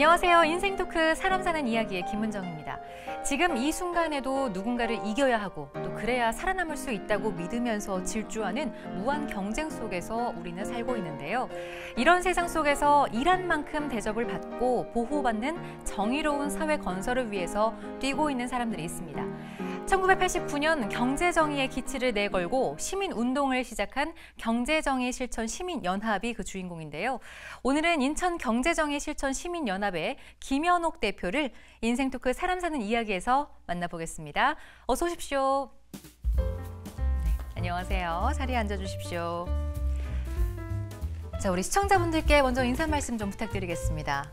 안녕하세요. 인생 토크 사람 사는 이야기의 김은정입니다. 지금 이 순간에도 누군가를 이겨야 하고 또 그래야 살아남을 수 있다고 믿으면서 질주하는 무한 경쟁 속에서 우리는 살고 있는데요. 이런 세상 속에서 일한 만큼 대접을 받고 보호받는 정의로운 사회 건설을 위해서 뛰고 있는 사람들이 있습니다. 1989년 경제정의의 기치를 내걸고 시민운동을 시작한 경제정의 실천 시민연합이 그 주인공인데요. 오늘은 인천 경제정의 실천 시민연합의 김연옥 대표를 인생토크 사람 사는 이야기에서 만나보겠습니다. 어서 오십시오. 네, 안녕하세요. 자리에 앉아주십시오. 자, 우리 시청자분들께 먼저 인사 말씀 좀 부탁드리겠습니다.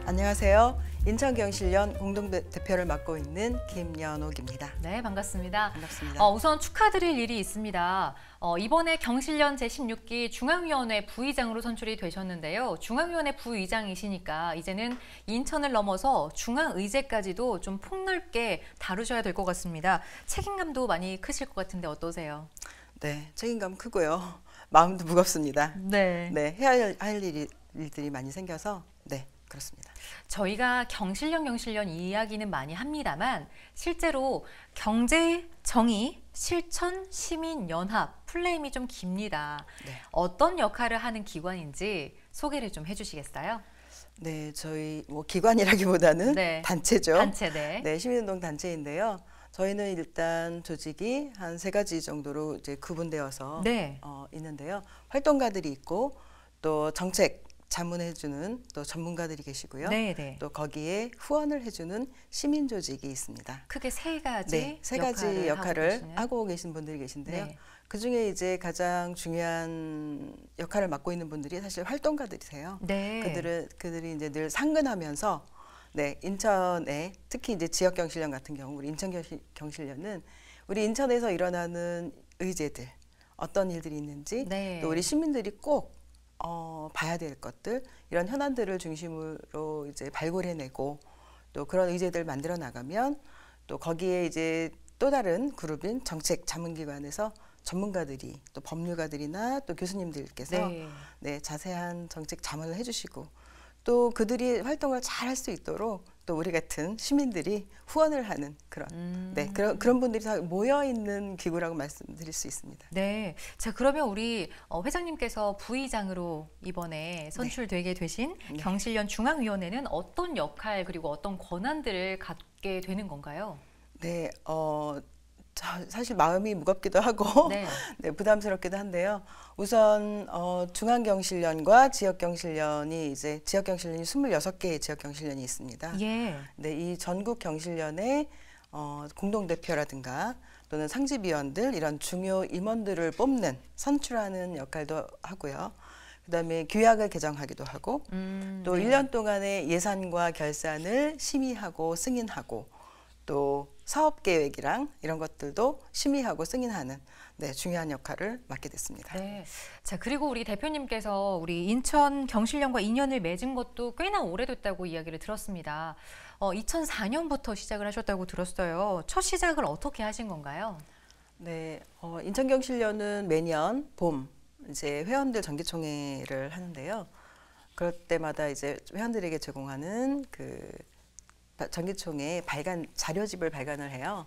안녕하세요. 인천경실련 공동대표를 맡고 있는 김연옥입니다. 네, 반갑습니다. 반갑습니다. 우선 축하드릴 일이 있습니다. 이번에 경실련 제16기 중앙위원회 부의장으로 선출이 되셨는데요. 중앙위원회 부의장이시니까 이제는 인천을 넘어서 중앙의제까지도 좀 폭넓게 다루셔야 될 것 같습니다. 책임감도 많이 크실 것 같은데 어떠세요? 네, 책임감 크고요. 마음도 무겁습니다. 네. 네, 해야 할 일들이 많이 생겨서 네, 그렇습니다. 저희가 경실련 이야기는 많이 합니다만 실제로 경제정의 실천 시민연합 플레임이 좀 깁니다. 네. 어떤 역할을 하는 기관인지 소개를 좀 해주시겠어요? 네, 저희 뭐 기관이라기보다는 네. 단체죠. 단체, 네. 네, 시민운동 단체인데요. 저희는 일단 조직이 한 3가지 정도로 이제 구분되어서 네. 있는데요. 활동가들이 있고 또 정책 자문해주는 또 전문가들이 계시고요. 네네. 또 거기에 후원을 해주는 시민 조직이 있습니다. 크게 3가지 네, 3가지 역할을 하고 계신 분들이 계신데요. 네. 그 중에 이제 가장 중요한 역할을 맡고 있는 분들이 사실 활동가들이세요. 네. 그들이 이제 늘 상근하면서 네, 인천에 특히 이제 지역 경실련 같은 경우 우리 인천 경실련은 우리 인천에서 일어나는 의제들 어떤 일들이 있는지 네. 또 우리 시민들이 꼭 봐야 될 것들 이런 현안들을 중심으로 이제 발굴해내고 또 그런 의제들 만들어 나가면 또 거기에 이제 또 다른 그룹인 정책 자문기관에서 전문가들이 또 법률가들이나 또 교수님들께서 네. 네, 자세한 정책 자문을 해주시고 또 그들이 활동을 잘 할 수 있도록 또 우리 같은 시민들이 후원을 하는 그런 분들이 다 모여 있는 기구라고 말씀드릴 수 있습니다. 네. 자, 그러면 우리 회장님께서 부의장으로 이번에 선출되게 되신 네. 경실련 중앙위원회는 어떤 역할 그리고 어떤 권한들을 갖게 되는 건가요? 네, 사실 마음이 무겁기도 하고 네. 네, 부담스럽기도 한데요. 우선 중앙경실련과 지역경실련이 이제 지역경실련이 26개의 지역경실련이 있습니다. 예. 네, 이 전국 경실련의 공동대표라든가 또는 상집위원들 이런 중요 임원들을 뽑는 선출하는 역할도 하고요. 그다음에 규약을 개정하기도 하고 또 네. 1년 동안의 예산과 결산을 심의하고 승인하고 또 사업계획이랑 이런 것들도 심의하고 승인하는 네, 중요한 역할을 맡게 됐습니다. 네. 자, 그리고 우리 대표님께서 우리 인천 경실련과 인연을 맺은 것도 꽤나 오래됐다고 이야기를 들었습니다. 2004년부터 시작을 하셨다고 들었어요. 첫 시작을 어떻게 하신 건가요? 네, 인천 경실련은 매년 봄 이제 회원들 정기총회를 하는데요. 그럴 때마다 이제 회원들에게 제공하는 그 정기총회 발간 자료집을 발간을 해요.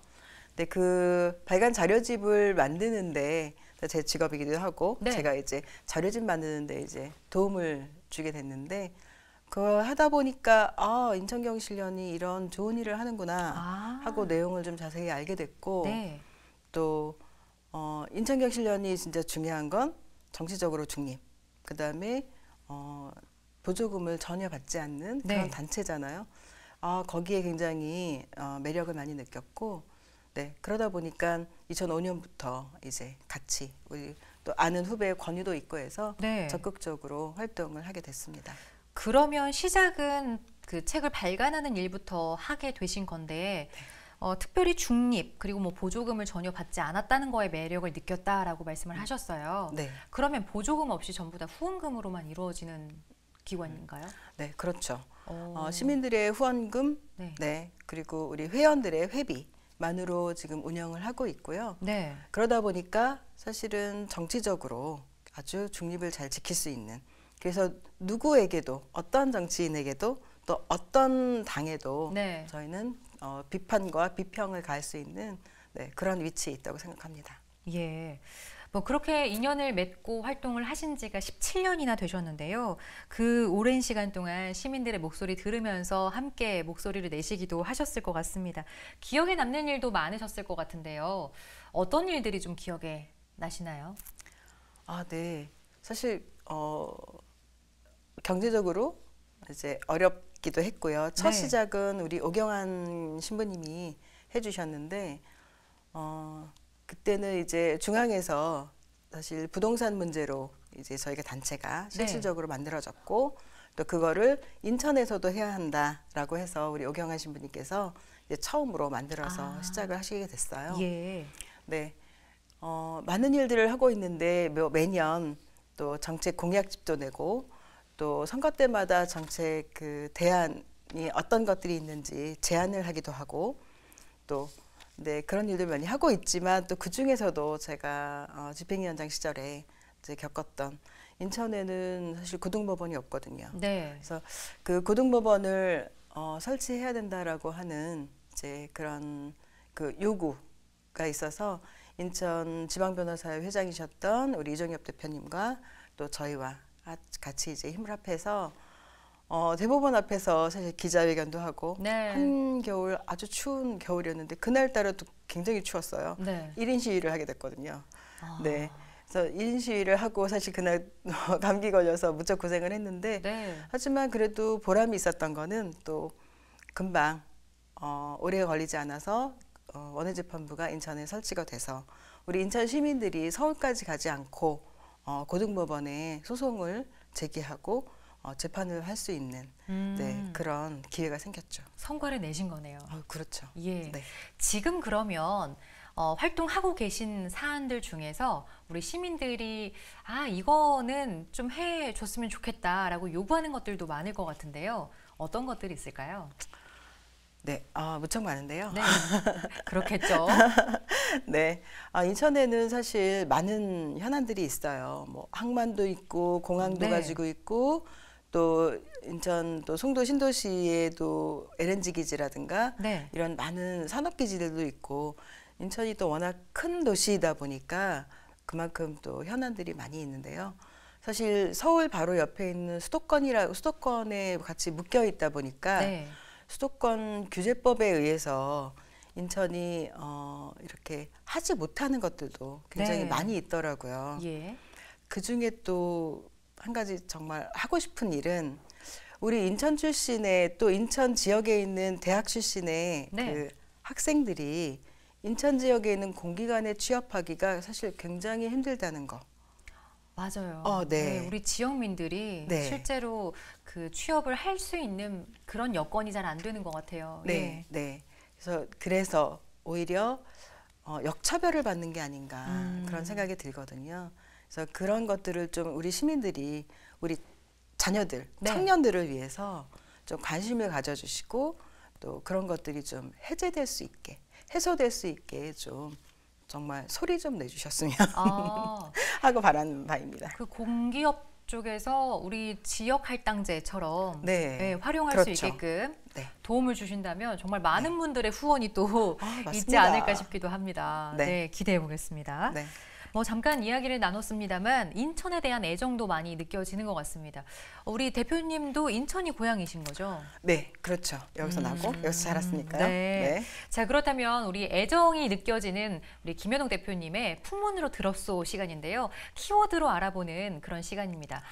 근데 그 발간 자료집을 만드는데 제 직업이기도 하고 네. 제가 이제 자료집 만드는데 이제 도움을 주게 됐는데 그걸 하다 보니까 인천경실련이 이런 좋은 일을 하는구나 하고 내용을 좀 자세히 알게 됐고 네. 또 인천경실련이 진짜 중요한 건 정치적으로 중립 그다음에 보조금을 전혀 받지 않는 그런 네. 단체잖아요. 거기에 굉장히 매력을 많이 느꼈고, 네, 그러다 보니까 2005년부터 이제 같이 우리 또 아는 후배의 권유도 있고 해서 네. 적극적으로 활동을 하게 됐습니다. 그러면 시작은 그 책을 발간하는 일부터 하게 되신 건데 특별히 중립 그리고 뭐 보조금을 전혀 받지 않았다는 거에 매력을 느꼈다라고 말씀을 하셨어요. 네. 그러면 보조금 없이 전부 다 후원금으로만 이루어지는 기관인가요? 네, 그렇죠. 시민들의 후원금, 네. 네, 그리고 우리 회원들의 회비만으로 지금 운영을 하고 있고요. 네. 그러다 보니까 사실은 정치적으로 아주 중립을 잘 지킬 수 있는, 그래서 누구에게도 어떤 정치인에게도 또 어떤 당에도 네. 저희는 비판과 비평을 가할 수 있는 그런 위치에 있다고 생각합니다. 예. 뭐 그렇게 인연을 맺고 활동을 하신 지가 17년이나 되셨는데요. 그 오랜 시간 동안 시민들의 목소리 들으면서 함께 목소리를 내시기도 하셨을 것 같습니다. 기억에 남는 일도 많으셨을 것 같은데요. 어떤 일들이 좀 기억에 나시나요? 아, 네. 사실 경제적으로 이제 어렵기도 했고요. 첫 네. 시작은 우리 오경환 신부님이 해주셨는데 그때는 이제 중앙에서 사실 부동산 문제로 이제 저희가 단체가 실질적으로 만들어졌고 또 그거를 인천에서도 해야 한다라고 해서 우리 오경환 신부님께서 이제 처음으로 만들어서 시작을 하시게 됐어요. 예. 네. 많은 일들을 하고 있는데 매년 또 정책 공약집도 내고 또 선거 때마다 정책 그 대안이 어떤 것들이 있는지 제안을 하기도 하고 또 그런 일들 많이 하고 있지만 또 그 중에서도 제가 집행위원장 시절에 이제 겪었던 인천에는 사실 고등법원이 없거든요. 네. 그래서 그 고등법원을 설치해야 된다라고 하는 이제 그런 그 요구가 있어서 인천 지방변호사회 회장이셨던 우리 이종엽 대표님과 또 저희와 같이 이제 힘을 합해서 대법원 앞에서 사실 기자회견도 하고 한겨울 아주 추운 겨울이었는데 그날따라 또 굉장히 추웠어요. 1인 시위를 하게 됐거든요. 네. 그래서 1인 시위를 하고 사실 그날 감기 걸려서 무척 고생을 했는데 하지만 그래도 보람이 있었던 거는 또 금방 오래 걸리지 않아서 원해재판부가 인천에 설치가 돼서 우리 인천 시민들이 서울까지 가지 않고 고등법원에 소송을 제기하고 재판을 할 수 있는 그런 기회가 생겼죠. 성과를 내신 거네요. 그렇죠. 예. 네. 지금 그러면 활동하고 계신 사안들 중에서 우리 시민들이 이거는 좀 해줬으면 좋겠다라고 요구하는 것들도 많을 것 같은데요. 어떤 것들이 있을까요? 네, 무척 많은데요. 네, 그렇겠죠. 네, 인천에는 사실 많은 현안들이 있어요. 뭐 항만도 있고 공항도 가지고 있고 또 인천 또 송도 신도시에도 LNG 기지라든가 이런 많은 산업 기지들도 있고 인천이 또 워낙 큰 도시이다 보니까 그만큼 또 현안들이 많이 있는데요. 사실 서울 바로 옆에 있는 수도권에 같이 묶여 있다 보니까 수도권 규제법에 의해서 인천이 이렇게 하지 못하는 것들도 굉장히 많이 있더라고요. 그 중에 또 한 가지 정말 하고 싶은 일은 우리 인천 출신의 또 인천 지역에 있는 대학 출신의 그 학생들이 인천 지역에 있는 공기관에 취업하기가 사실 굉장히 힘들다는 거. 맞아요. 우리 지역민들이 실제로 그 취업을 할 수 있는 그런 여건이 잘 안 되는 것 같아요. 네. 그래서 오히려 역차별을 받는 게 아닌가 그런 생각이 들거든요. 그래서 그런 것들을 좀 우리 시민들이 우리 자녀들, 청년들을 위해서 좀 관심을 가져주시고 또 그런 것들이 좀 해소될 수 있게 좀 정말 소리 좀 내주셨으면 하고 바라는 바입니다. 그 공기업 쪽에서 우리 지역 할당제처럼 활용할 수 있게끔 도움을 주신다면 정말 많은 분들의 후원이 또 있지 않을까 싶기도 합니다. 기대해 보겠습니다. 뭐 잠깐 이야기를 나눴습니다만 인천에 대한 애정도 많이 느껴지는 것 같습니다. 우리 대표님도 인천이 고향이신 거죠? 네, 그렇죠. 여기서 나고 여기서 자랐으니까요. 자, 그렇다면 우리 애정이 느껴지는 우리 김현옥 대표님의 풍문으로 들었소 시간인데요. 키워드로 알아보는 그런 시간입니다.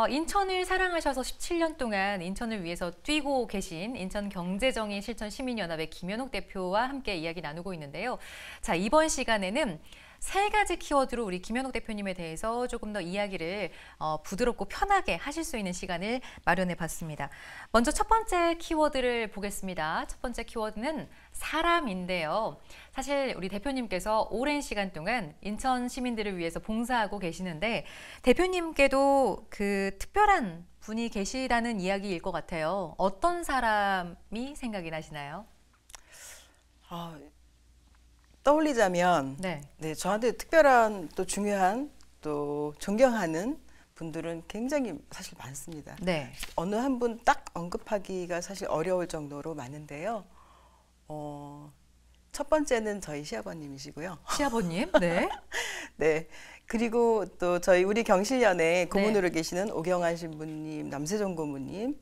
인천을 사랑하셔서 17년 동안 인천을 위해서 뛰고 계신 인천경제정의 실천시민연합의 김현옥 대표와 함께 이야기 나누고 있는데요. 자, 이번 시간에는 3가지 키워드로 우리 김현옥 대표님에 대해서 조금 더 이야기를 부드럽고 편하게 하실 수 있는 시간을 마련해 봤습니다. 먼저 첫 번째 키워드를 보겠습니다. 첫 번째 키워드는 사람인데요. 사실 우리 대표님께서 오랜 시간 동안 인천 시민들을 위해서 봉사하고 계시는데 대표님께도 그 특별한 분이 계시다는 이야기일 것 같아요. 어떤 사람이 생각이 나시나요? 떠올리자면 저한테 특별한 또 중요한 또 존경하는 분들은 굉장히 사실 많습니다. 네. 어느 한 분 딱 언급하기가 사실 어려울 정도로 많은데요. 첫 번째는 저희 시아버님이시고요. 시아버님. 네. 네. 그리고 또 우리 경실련에 고문으로 네. 계시는 오경환 신부님, 남세종 고모님,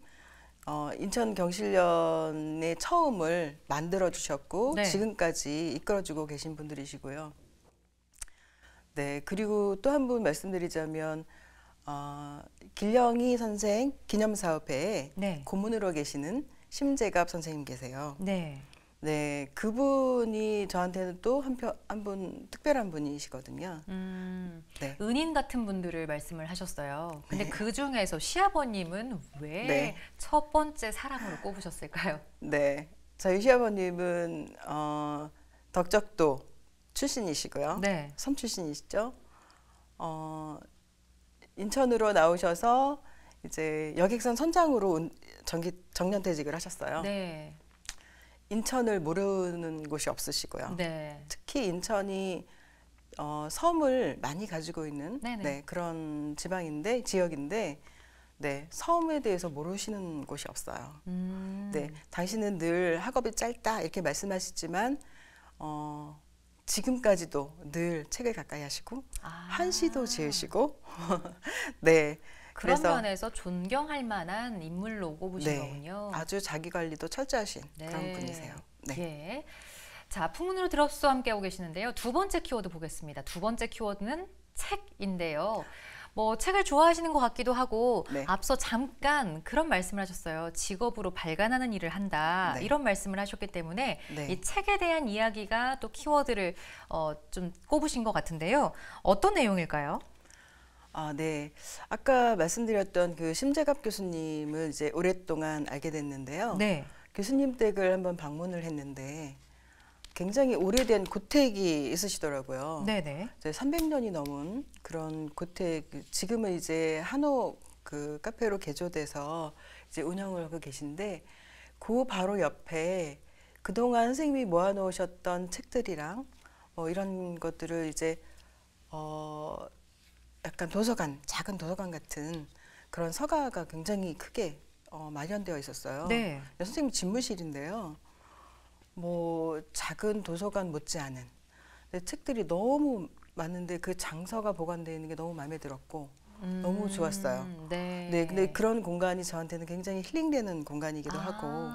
인천 경실련의 처음을 만들어 주셨고 네. 지금까지 이끌어주고 계신 분들이시고요. 네. 그리고 또 한 분 말씀드리자면 길령이 선생 기념사업회에 네. 고문으로 계시는 심재갑 선생님 계세요. 네. 네, 그분이 저한테는 또 한 분 특별한 분이시거든요. 네. 은인 같은 분들을 말씀을 하셨어요. 근데 네. 그 중에서 시아버님은 왜 네. 첫 번째 사랑으로 꼽으셨을까요? 네, 저희 시아버님은 덕적도 출신이시고요. 네. 섬 출신이시죠. 인천으로 나오셔서 이제 여객선 선장으로 정년퇴직을 하셨어요. 네. 인천을 모르는 곳이 없으시고요. 네. 특히 인천이 섬을 많이 가지고 있는 네네. 네, 그런 지역인데 네, 섬에 대해서 모르시는 곳이 없어요. 네, 당신은 늘 학업이 짧다 이렇게 말씀하시지만 지금까지도 늘 책을 가까이 하시고 한시도 지으시고 네, 그런 그래서 면에서 존경할 만한 인물로 꼽으신 네, 거군요. 아주 자기 관리도 철저하신 네. 그런 분이세요. 네. 예. 자, 풍문으로 들었어 함께하고 계시는데요. 두 번째 키워드 보겠습니다. 두 번째 키워드는 책인데요. 뭐 책을 좋아하시는 것 같기도 하고 네. 앞서 잠깐 그런 말씀을 하셨어요. 직업으로 발간하는 일을 한다. 네. 이런 말씀을 하셨기 때문에 네. 이 책에 대한 이야기가 또 키워드를 좀 꼽으신 것 같은데요. 어떤 내용일까요? 네. 아까 말씀드렸던 그 심재갑 교수님을 이제 오랫동안 알게 됐는데요. 네. 교수님 댁을 한번 방문을 했는데 굉장히 오래된 고택이 있으시더라고요. 네네. 이제 300년이 넘은 그런 고택, 지금은 이제 한옥 그 카페로 개조돼서 이제 운영을 하고 계신데 그 바로 옆에 그동안 선생님이 모아놓으셨던 책들이랑 이런 것들을 이제 약간 도서관, 작은 도서관 같은 그런 서가가 굉장히 크게 마련되어 있었어요. 네. 선생님 집무실인데요. 뭐 작은 도서관 못지않은 책들이 너무 많은데 그 장서가 보관되어 있는 게 너무 마음에 들었고 너무 좋았어요. 네. 네, 근데 그런 공간이 저한테는 굉장히 힐링되는 공간이기도 하고,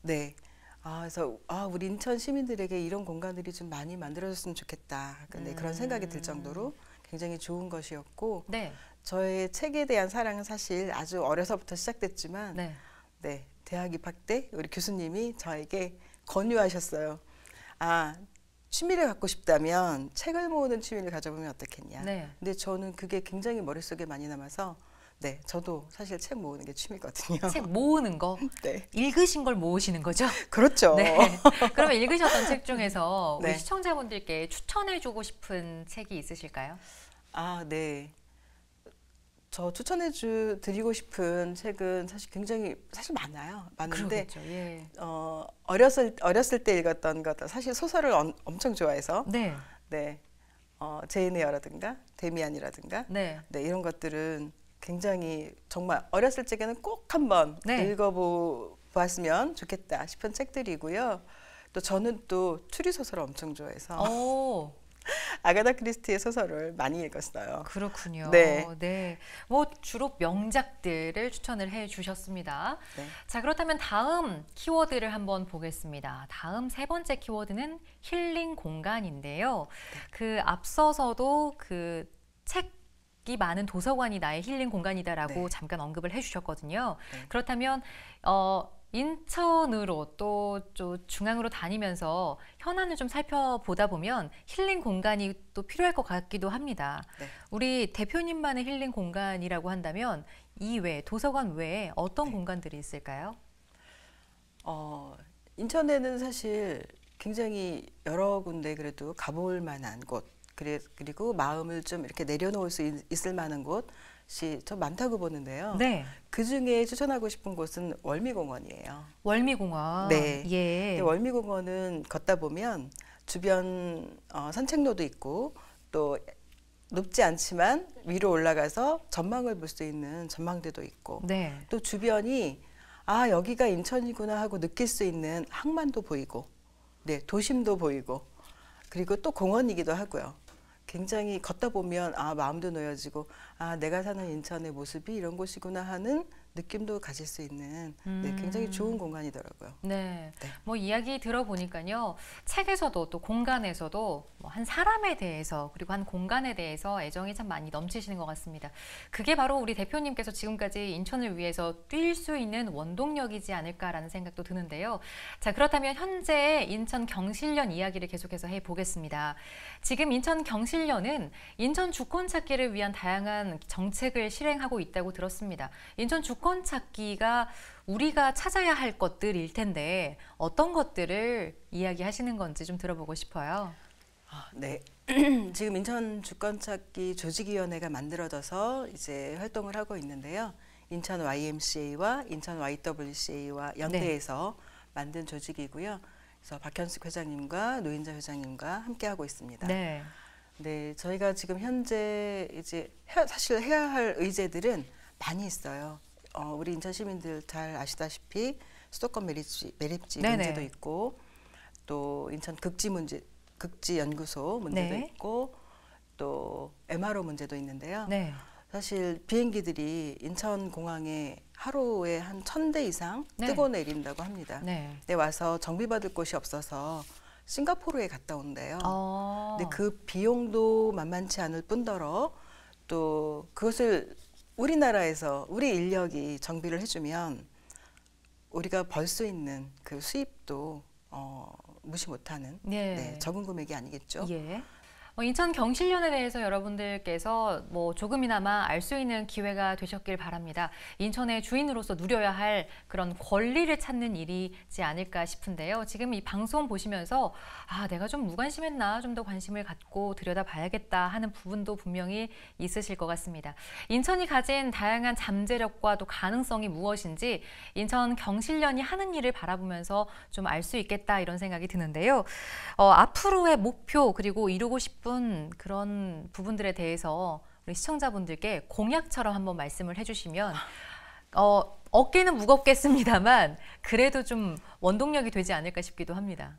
네. 그래서 우리 인천 시민들에게 이런 공간들이 좀 많이 만들어졌으면 좋겠다. 근데 그런 생각이 들 정도로 굉장히 좋은 것이었고, 네. 저의 책에 대한 사랑은 사실 아주 어려서부터 시작됐지만, 네. 네, 대학 입학 때 우리 교수님이 저에게 권유하셨어요. 취미를 갖고 싶다면 책을 모으는 취미를 가져보면 어떻겠냐. 네. 근데 저는 그게 굉장히 머릿속에 많이 남아서 네, 저도 사실 책 모으는 게 취미거든요. 책 모으는 거. 네. 읽으신 걸 모으시는 거죠? 그렇죠. 네. 그러면 읽으셨던 책 중에서 우리 네. 시청자분들께 추천해주고 싶은 책이 있으실까요? 네. 저 드리고 싶은 책은 사실 많아요. 많은데 그러겠죠. 예. 어렸을 때 읽었던 것 사실 소설을 엄청 좋아해서 네. 네. 제인 에어라든가 데미안이라든가 네. 네, 이런 것들은 굉장히 정말 어렸을 적에는 꼭 한번 네. 읽어보았으면 좋겠다 싶은 책들이고요. 또 저는 또 추리 소설을 엄청 좋아해서 오, 아가다 크리스티의 소설을 많이 읽었어요. 그렇군요. 네. 네. 뭐 주로 명작들을 추천을 해 주셨습니다. 네. 자, 그렇다면 다음 키워드를 한번 보겠습니다. 다음 세 번째 키워드는 힐링 공간인데요. 그 앞서서도 그 책이 많은 도서관이 나의 힐링 공간이다라고 네. 잠깐 언급을 해 주셨거든요. 네. 그렇다면 인천으로 또 중앙으로 다니면서 현안을 좀 살펴보다 보면 힐링 공간이 또 필요할 것 같기도 합니다. 네. 우리 대표님만의 힐링 공간이라고 한다면 이외에 도서관 외에 어떤 네. 공간들이 있을까요? 인천에는 사실 굉장히 여러 군데 그래도 가볼 만한 곳 그리고 마음을 좀 이렇게 내려놓을 수 있을 만한 곳이 좀 많다고 보는데요. 네. 그 중에 추천하고 싶은 곳은 월미공원이에요. 월미공원. 네. 예. 월미공원은 걷다 보면 주변 산책로도 있고 또 높지 않지만 위로 올라가서 전망을 볼 수 있는 전망대도 있고 네. 또 주변이 아 여기가 인천이구나 하고 느낄 수 있는 항만도 보이고 네 도심도 보이고 그리고 또 공원이기도 하고요. 굉장히 걷다 보면 아 마음도 놓여지고 아 내가 사는 인천의 모습이 이런 곳이구나 하는 느낌도 가질 수 있는 네, 굉장히 좋은 공간이더라고요. 네. 네. 뭐 이야기 들어보니까요. 책에서도 또 공간에서도 뭐 한 사람에 대해서 그리고 한 공간에 대해서 애정이 참 많이 넘치시는 것 같습니다. 그게 바로 우리 대표님께서 지금까지 인천을 위해서 뛸 수 있는 원동력이지 않을까라는 생각도 드는데요. 자, 그렇다면 현재 인천 경실련 이야기를 계속해서 해보겠습니다. 지금 인천 경실련은 인천 주권 찾기를 위한 다양한 정책을 실행하고 있다고 들었습니다. 인천 주권 찾기가 우리가 찾아야 할 것들일 텐데 어떤 것들을 이야기하시는 건지 좀 들어보고 싶어요. 네. 지금 인천 주권찾기 조직위원회가 만들어져서 이제 활동을 하고 있는데요. 인천 YMCA와 인천 YWCA와 연대해서 만든 조직이고요. 그래서 박현숙 회장님과 노인자 회장님과 함께 하고 있습니다. 네. 네, 저희가 지금 현재 이제 사실 해야 할 의제들은 많이 있어요. 우리 인천 시민들 잘 아시다시피 수도권 매립지 네네. 문제도 있고 또 인천 극지 연구소 문제도 네. 있고 또 MRO 문제도 있는데요. 네. 사실 비행기들이 인천공항에 하루에 한 1,000대 이상 네. 뜨고 내린다고 합니다. 네. 근데 와서 정비받을 곳이 없어서 싱가포르에 갔다 온대요. 근데 그 비용도 만만치 않을 뿐더러 또 그것을 우리나라에서 우리 인력이 정비를 해주면 우리가 벌 수 있는 그 수입도 무시 못하는 네. 네, 적은 금액이 아니겠죠. 예. 인천 경실련에 대해서 여러분들께서 뭐 조금이나마 알 수 있는 기회가 되셨길 바랍니다. 인천의 주인으로서 누려야 할 그런 권리를 찾는 일이지 않을까 싶은데요. 지금 이 방송 보시면서 아, 내가 좀 무관심했나? 좀 더 관심을 갖고 들여다봐야겠다 하는 부분도 분명히 있으실 것 같습니다. 인천이 가진 다양한 잠재력과 또 가능성이 무엇인지 인천 경실련이 하는 일을 바라보면서 좀 알 수 있겠다 이런 생각이 드는데요. 앞으로의 목표 그리고 이루고 싶은 그런 부분들에 대해서 우리 시청자분들께 공약처럼 한번 말씀을 해주시면 어깨는 무겁겠습니다만 그래도 좀 원동력이 되지 않을까 싶기도 합니다.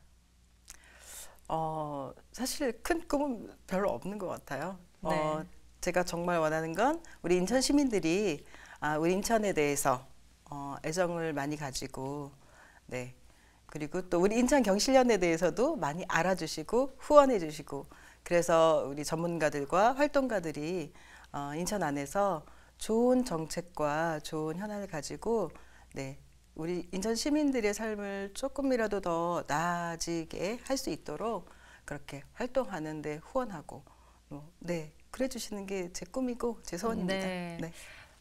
사실 큰 꿈은 별로 없는 것 같아요. 네. 제가 정말 원하는 건 우리 인천 시민들이 우리 인천에 대해서 애정을 많이 가지고 네 그리고 또 우리 인천 경실련에 대해서도 많이 알아주시고 후원해 주시고 그래서 우리 전문가들과 활동가들이 인천 안에서 좋은 정책과 좋은 현안을 가지고 네, 우리 인천 시민들의 삶을 조금이라도 더 나아지게 할 수 있도록 그렇게 활동하는 데 후원하고 네, 그래 주시는 게 제 꿈이고 제 소원입니다. 네. 네.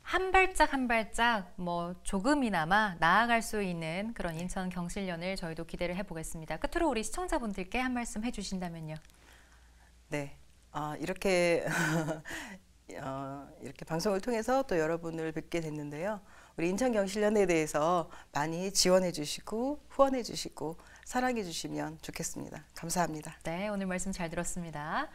한 발짝 한 발짝 뭐 조금이나마 나아갈 수 있는 그런 인천 경실련을 저희도 기대를 해보겠습니다. 끝으로 우리 시청자분들께 한 말씀 해주신다면요. 네, 이렇게 이렇게 방송을 통해서 또 여러분을 뵙게 됐는데요. 우리 인천 경실련에 대해서 많이 지원해 주시고 후원해 주시고 사랑해 주시면 좋겠습니다. 감사합니다. 네, 오늘 말씀 잘 들었습니다.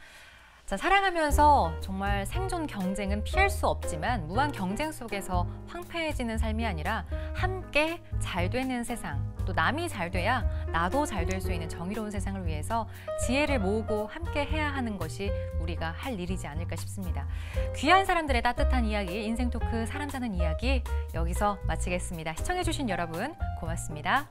자, 살아가면서 정말 생존 경쟁은 피할 수 없지만 무한 경쟁 속에서 황폐해지는 삶이 아니라 함께 잘 되는 세상, 또 남이 잘 돼야 나도 잘 될 수 있는 정의로운 세상을 위해서 지혜를 모으고 함께 해야 하는 것이 우리가 할 일이지 않을까 싶습니다. 귀한 사람들의 따뜻한 이야기, 인생 토크, 사람 사는 이야기 여기서 마치겠습니다. 시청해주신 여러분 고맙습니다.